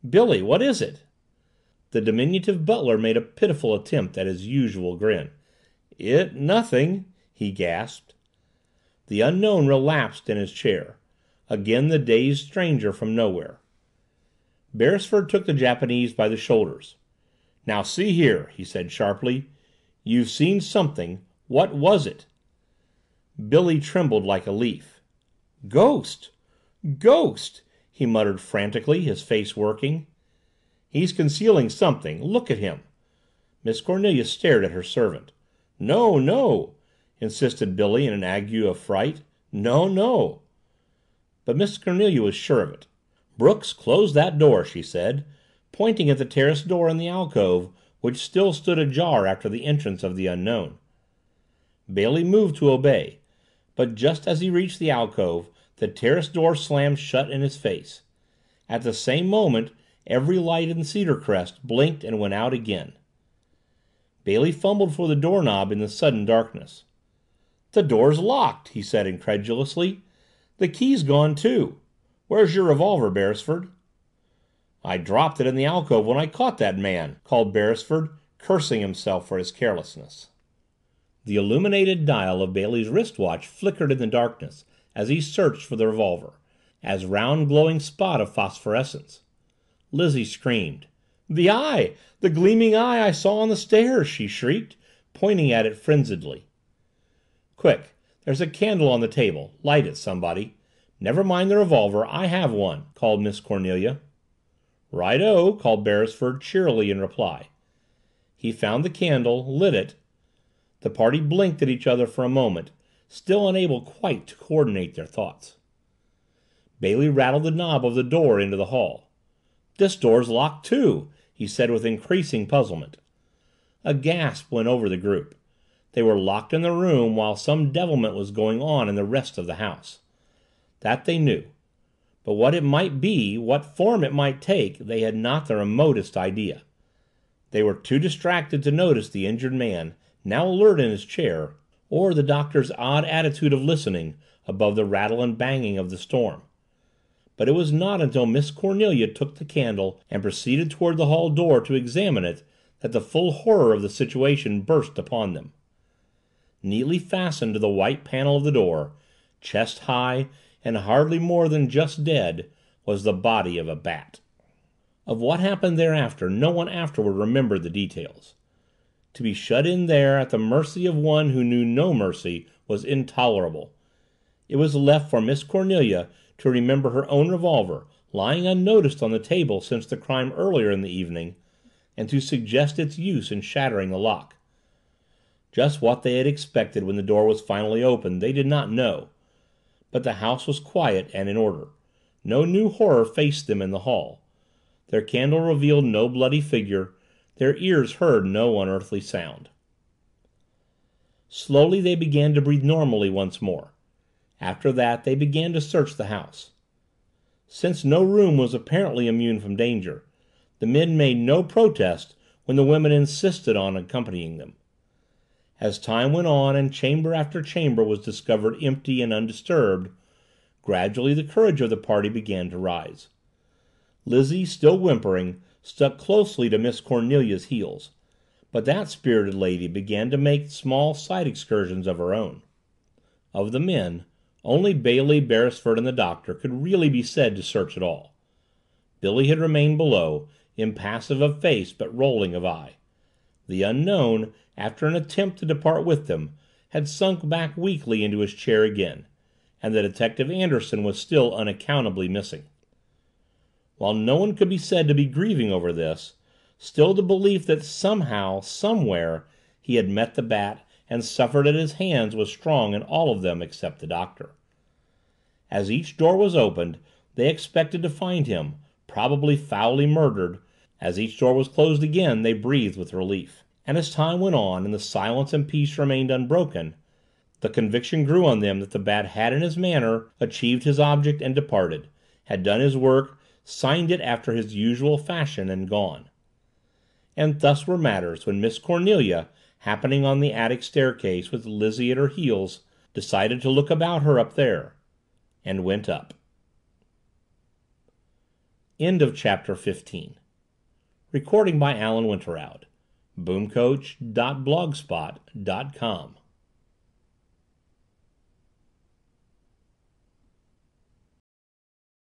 Billy, what is it?" The diminutive butler made a pitiful attempt at his usual grin. Nothing," he gasped. The Unknown relapsed in his chair. Again the dazed stranger from nowhere. Beresford took the Japanese by the shoulders. "Now see here," he said sharply. "You've seen something. What was it?" Billy trembled like a leaf. "Ghost! Ghost!" he muttered frantically, his face working. "He's concealing something. Look at him." Miss Cornelia stared at her servant. "No, no!" insisted Billy in an ague of fright. "No, no!" But Miss Cornelia was sure of it. "Brooks, close that door," she said, pointing at the terrace door in the alcove, which still stood ajar after the entrance of the Unknown. Bailey moved to obey, but just as he reached the alcove, the terrace door slammed shut in his face. At the same moment, every light in Cedarcrest blinked and went out again. Bailey fumbled for the doorknob in the sudden darkness. "The door's locked," he said incredulously. "The key's gone too. Where's your revolver, Beresford?" "I dropped it in the alcove when I caught that man," called Beresford, cursing himself for his carelessness. The illuminated dial of Bailey's wristwatch flickered in the darkness as he searched for the revolver, as round glowing spot of phosphorescence. Lizzie screamed. "The eye! The gleaming eye I saw on the stairs!" she shrieked, pointing at it frenziedly. "Quick! There's a candle on the table. Light it, somebody. Never mind the revolver, I have one," called Miss Cornelia. "Right-o!" called Beresford cheerily in reply. He found the candle, lit it. The party blinked at each other for a moment, still unable quite to coordinate their thoughts. Bailey rattled the knob of the door into the hall. "This door's locked too," he said with increasing puzzlement. A gasp went over the group. They were locked in the room while some devilment was going on in the rest of the house. That they knew. But what it might be, what form it might take, they had not the remotest idea. They were too distracted to notice the injured man, now alert in his chair, or the Doctor's odd attitude of listening above the rattle and banging of the storm. But it was not until Miss Cornelia took the candle and proceeded toward the hall door to examine it that the full horror of the situation burst upon them. Neatly fastened to the white panel of the door, chest high and hardly more than just dead, was the body of a bat. Of what happened thereafter no one afterward remembered the details. To be shut in there at the mercy of one who knew no mercy was intolerable. It was left for Miss Cornelia to remember her own revolver, lying unnoticed on the table since the crime earlier in the evening, and to suggest its use in shattering the lock. Just what they had expected when the door was finally opened they did not know, but the house was quiet and in order. No new horror faced them in the hall. Their candle revealed no bloody figure, their ears heard no unearthly sound. Slowly they began to breathe normally once more. After that they began to search the house. Since no room was apparently immune from danger, the men made no protest when the women insisted on accompanying them. As time went on and chamber after chamber was discovered empty and undisturbed, gradually the courage of the party began to rise. Lizzie, still whimpering, stuck closely to Miss Cornelia's heels, but that spirited lady began to make small side excursions of her own. Of the men, only Bailey, Beresford, and the Doctor could really be said to search at all. Billy had remained below, impassive of face but rolling of eye. The Unknown, after an attempt to depart with them, had sunk back weakly into his chair again, and the detective Anderson was still unaccountably missing. While no one could be said to be grieving over this, still the belief that somehow, somewhere, he had met the Bat and suffered at his hands was strong in all of them except the Doctor. As each door was opened, they expected to find him, probably foully murdered. As each door was closed again, they breathed with relief. And as time went on and the silence and peace remained unbroken, the conviction grew on them that the Bat had in his manner achieved his object and departed, had done his work, signed it after his usual fashion and gone. And thus were matters when Miss Cornelia, happening on the attic staircase with Lizzie at her heels, decided to look about her up there, and went up. End of chapter 15. Recording by Alan Winterowd. boomcoach.blogspot.com